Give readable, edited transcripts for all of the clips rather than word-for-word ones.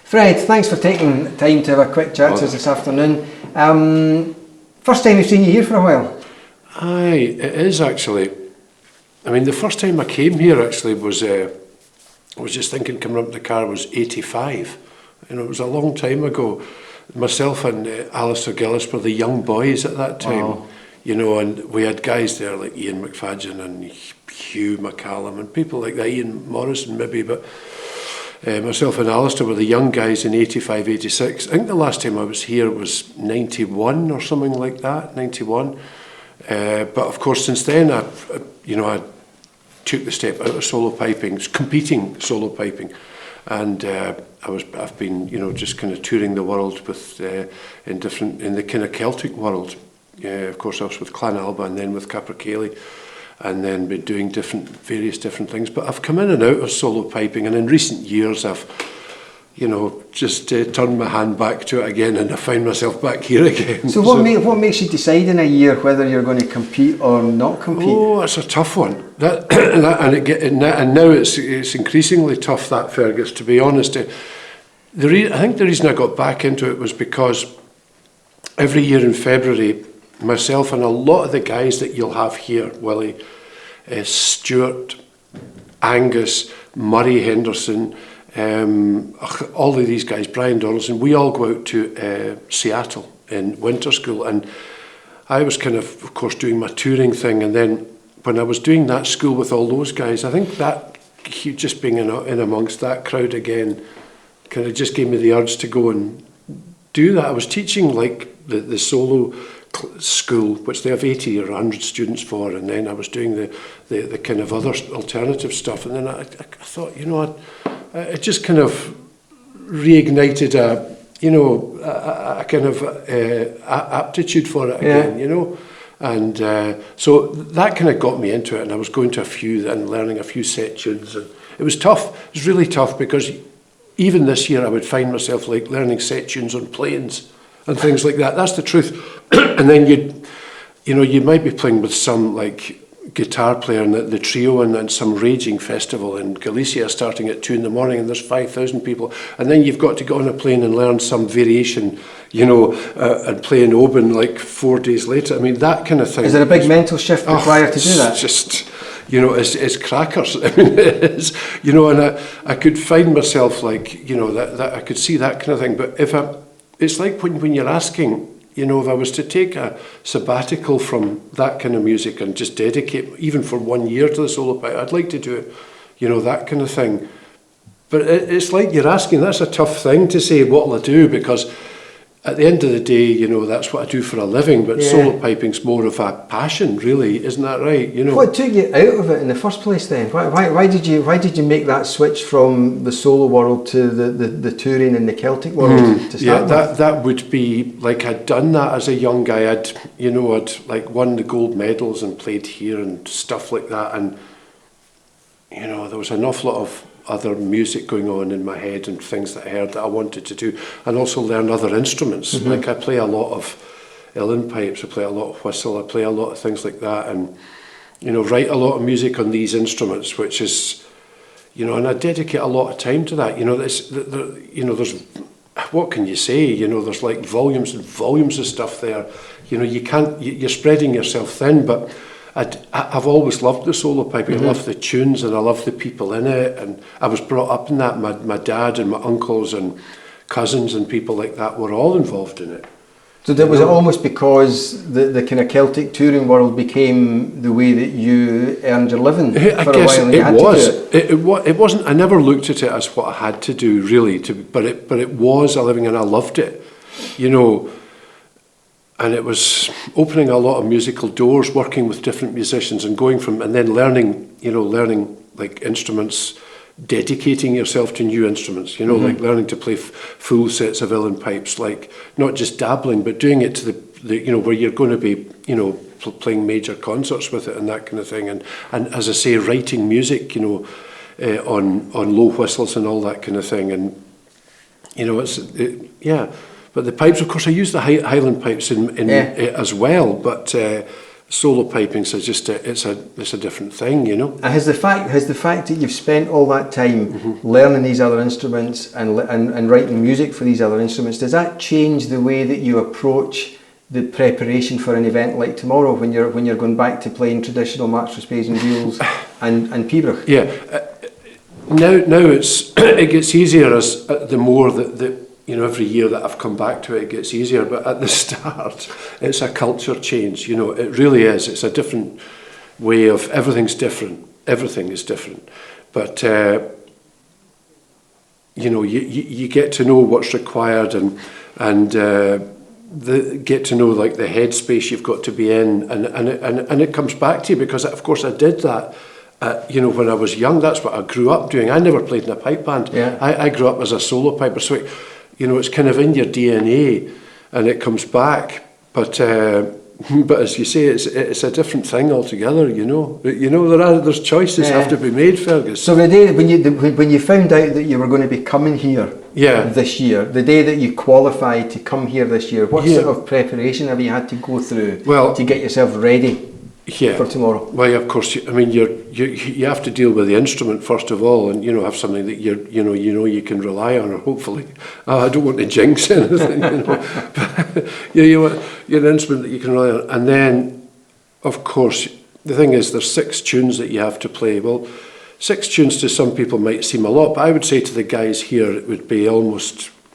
Fred, thanks for taking time to have a quick chat to us this afternoon. First time we've seen you here for a while. Aye, it is actually. I mean, the first time I came here actually was, I was just thinking coming up in the car was 85. You know, it was a long time ago. Myself and Alistair Gillis were the young boys at that time. Wow. You know, and we had guys there like Ian McFadden and Hugh McCallum and people like that, Ian Morrison maybe, but myself and Alistair were the young guys in 85, 86. I think the last time I was here was 91 or something like that, 91. But of course, since then, I took the step out of solo piping, competing solo piping, and I've been, you know, just kind of touring the world with in the kind of Celtic world. Of course, I was with Clan Alba and then with Capercaillie, and then been doing various different things. But I've come in and out of solo piping, and in recent years I've, you know, just turned my hand back to it again, and I find myself back here again. So what makes you decide in a year whether you're going to compete or not compete? Oh, that's a tough one. And now it's increasingly tough, that, Fergus, to be honest. I think the reason I got back into it was because every year in February, myself and a lot of the guys that you'll have here, Willie, Stuart, Angus, Murray Henderson, all of these guys, Brian Donaldson, we all go out to Seattle in winter school, and I was kind of course, doing my touring thing, and then when I was doing that school with all those guys, I think that just being in amongst that crowd again kind of just gave me the urge to go and do that. I was teaching like the solo school, which they have 80 or 100 students for, and then I was doing the kind of other alternative stuff, and then I thought, you know, it just kind of reignited a kind of aptitude for it again, you know, and so that kind of got me into it, and I was going to a few and learning a few set tunes, and it was tough. It was really tough because even this year I would find myself like learning set tunes on planes and things like that. That's the truth. And then you might be playing with some like guitar player in the trio and some raging festival in Galicia starting at 2 a.m, and there's 5,000 people, and then you've got to get on a plane and learn some variation, you know, and play in Oban like 4 days later. I mean, that kind of thing. Is there a big mental shift required to do that? It's just, you know, it's crackers. I mean, it is, you know, and I could find myself like, you know, that I could see that kind of thing. But it's like when you're asking, you know, if I was to take a sabbatical from that kind of music and just dedicate, even for 1 year, to the solo pipe, I'd like to do it, you know, that kind of thing. But it's like you're asking, that's a tough thing to say, what'll I do? Because at the end of the day, you know, that's what I do for a living, but solo piping's more of a passion, really, isn't that right? You know, what took you out of it in the first place then? Why did you make that switch from the solo world to the touring and the Celtic world to start with? That would be like I'd done that as a young guy. I'd like won the gold medals and played here and stuff like that, and you know, there was an awful lot of other music going on in my head and things that I heard that I wanted to do, and also learn other instruments. Mm-hmm. Like I play a lot of uilleann pipes, I play a lot of whistle, I play a lot of things like that, and you know, write a lot of music on these instruments, which is, you know, and I dedicate a lot of time to that. You know, there's what can you say? You know, there's like volumes and volumes of stuff there. You know, you're spreading yourself thin, but I've always loved the solo piping. I love the tunes and I love the people in it, and I was brought up in that. My dad and my uncles and cousins and people like that were all involved in it. So was it almost because the kind of Celtic touring world became the way that you earned your living for a while? And it was. It wasn't. I never looked at it as what I had to do really. But it was a living, and I loved it. You know. And it was opening a lot of musical doors, working with different musicians and then learning like instruments, dedicating yourself to new instruments, you know, like learning to play full sets of uilleann pipes, like not just dabbling, but doing it to the you know, where you're going to be, you know, playing major concerts with it and that kind of thing. And as I say, writing music, you know, on low whistles and all that kind of thing. And, you know, But the pipes, of course, I use the Highland pipes in as well. But solo piping is just it's a different thing, you know. And has the fact that you've spent all that time learning these other instruments and writing music for these other instruments, does that change the way that you approach the preparation for an event like tomorrow, when you're going back to playing traditional march for spades and viols and pibroch? Yeah, now it gets easier as the more that you know, every year that I've come back to it, it gets easier. But at the start, it's a culture change. You know, it really is. It's a different way of, everything's different. Everything is different. But you know, you get to know what's required and get to know like the headspace you've got to be in, and it comes back to you, because of course I did that. You know, when I was young, that's what I grew up doing. I never played in a pipe band. Yeah. I grew up as a solo piper, so you know, it's kind of in your DNA, and it comes back. But as you say, it's a different thing altogether. You know, there's choices have to be made, Fergus. So the day when you found out that you were going to be coming here this year, the day that you qualified to come here this year, what sort of preparation have you had to go through to get yourself ready for tomorrow? Well, of course, I mean, you have to deal with the instrument first of all, and you know, have something that you know you can rely on, or hopefully. I don't want to jinx anything, you know, but you want an instrument that you can rely on, and then, of course, the thing is, there's 6 tunes that you have to play. Well, 6 tunes to some people might seem a lot, but I would say to the guys here, it would be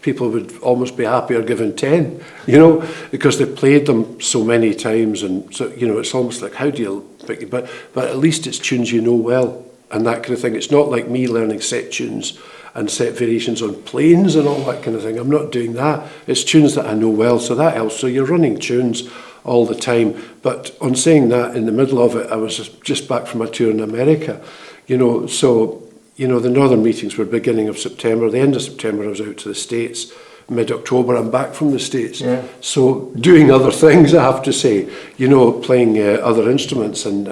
people would almost be happier given 10, you know, because they've played them so many times, and so, you know, it's almost like, how do you pick it? But at least it's tunes you know well, and that kind of thing. It's not like me learning set tunes and set variations on planes and all that kind of thing. I'm not doing that. It's tunes that I know well, so that helps. So you're running tunes all the time. But on saying that, in the middle of it, I was just back from a tour in America, you know, so, you know, the Northern meetings were beginning of September. The end of September, I was out to the States. Mid-October, I'm back from the States. Yeah. So doing other things, I have to say, you know, playing other instruments and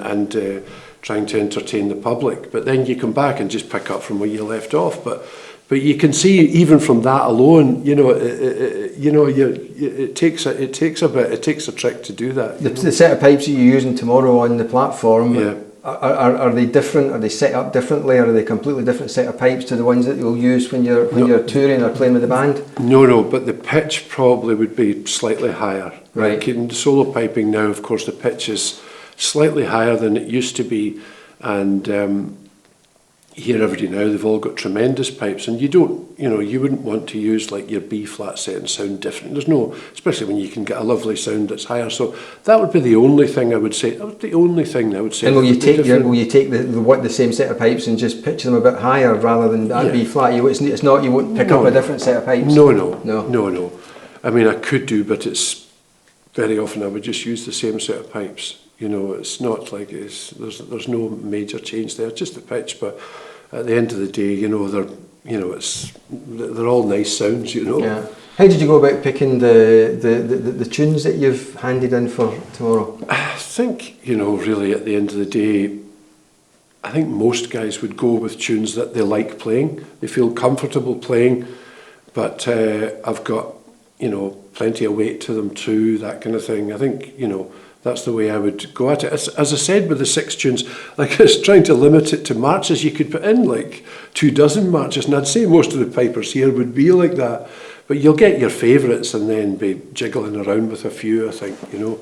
trying to entertain the public. But then you come back and just pick up from where you left off. But you can see, even from that alone, you know, it takes a bit. It takes a trick to do that. The set of pipes that you're using tomorrow on the platform. Yeah. Are they different? Are they set up differently? Or are they completely different set of pipes to the ones that you'll use when you're touring or playing with the band? No, but the pitch probably would be slightly higher. Right. Like in solo piping now, of course, the pitch is slightly higher than it used to be, and here everybody now, they've all got tremendous pipes, and you wouldn't want to use like your B flat set and sound different. There's no, especially when you can get a lovely sound that's higher. So that would be the only thing I would say. That was the only thing I would say. And will you take the same set of pipes and just pitch them a bit higher rather than that B flat? You won't pick up a different set of pipes. No. I mean, I could do, but it's very often I would just use the same set of pipes. You know, it's not like there's no major change there, just the pitch. But at the end of the day, you know, they're all nice sounds, you know. Yeah. How did you go about picking the tunes that you've handed in for tomorrow? I think, you know, really at the end of the day, I think most guys would go with tunes that they like playing, they feel comfortable playing, but I've got, you know, plenty of weight to them too, that kind of thing. I think, you know, that's the way I would go at it. As I said with the 6 tunes, like I was trying to limit it to marches. You could put in like 24 marches, and I'd say most of the pipers here would be like that. But you'll get your favourites and then be jiggling around with a few, I think, you know.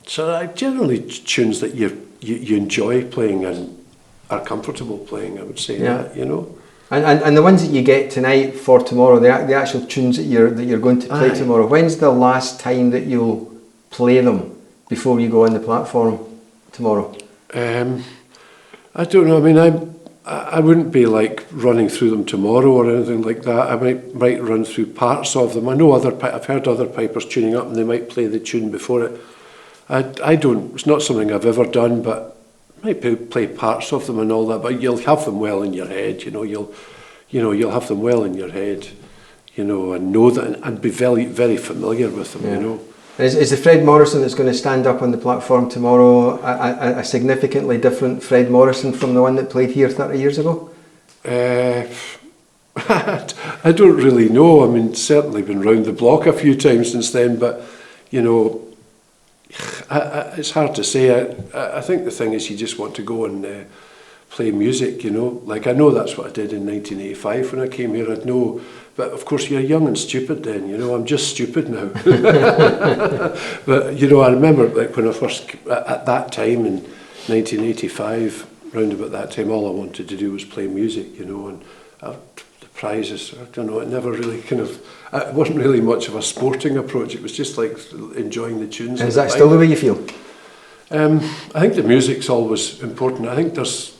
So I generally tunes that you enjoy playing and are comfortable playing, I would say that, you know. And the ones that you get tonight for tomorrow, the actual tunes that you're going to play tomorrow, when's the last time that you'll play them before you go on the platform tomorrow? I don't know. I mean, I wouldn't be like running through them tomorrow or anything like that. I might run through parts of them. I know I've heard other pipers tuning up, and they might play the tune before it. I don't. It's not something I've ever done, but I might play parts of them and all that. But you'll have them well in your head. You know, you'll have them well in your head. You know, and know that, and be very, very familiar with them. You know. Is the Fred Morrison that's going to stand up on the platform tomorrow a significantly different Fred Morrison from the one that played here 30 years ago? I don't really know. I mean, certainly been round the block a few times since then, but, you know, It's hard to say. I think the thing is you just want to go and play music, you know. Like, I know that's what I did in 1985 when I came here. I'd know, but of course you're young and stupid then, you know. I'm just stupid now. But, you know, I remember like when I first, at that time in 1985, round about that time, all I wanted to do was play music, you know, and the prizes, I don't know, it never really kind of, it wasn't really much of a sporting approach. It was just like enjoying the tunes. Is that still the way you feel? I think the music's always important. I think there's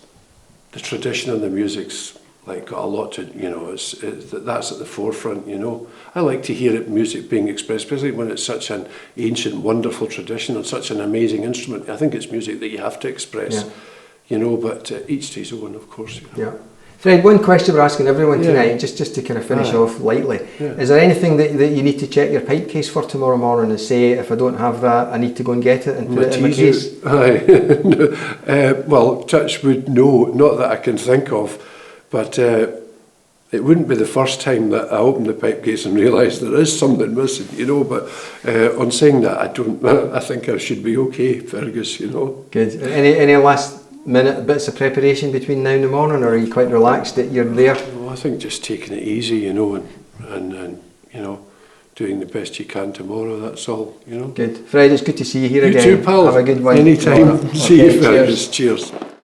the tradition and the music's like got a lot to, you know, that's at the forefront, you know. I like to hear music being expressed, especially when it's such an ancient, wonderful tradition and such an amazing instrument. I think it's music that you have to express, you know, but each to his own, of course. You know. Yeah. Fred, one question we're asking everyone tonight, just to kind of finish off lightly. Is there anything that you need to check your pipe case for tomorrow morning and say, if I don't have that, I need to go and get it and put it in my case? Aye. Well, touch wood, no, not that I can think of, but it wouldn't be the first time that I opened the pipe case and realised there is something missing, you know, but on saying that, I think I should be okay, Fergus, you know. Good. Any last minute bits of preparation between now and the morning, or are you quite relaxed that you're there? Well, I think just taking it easy, you know, and you know, doing the best you can tomorrow, that's all, you know. Good. Fred, it's good to see you here again. You too, pal. Have a good one. Anytime. See you, Fergus. Cheers.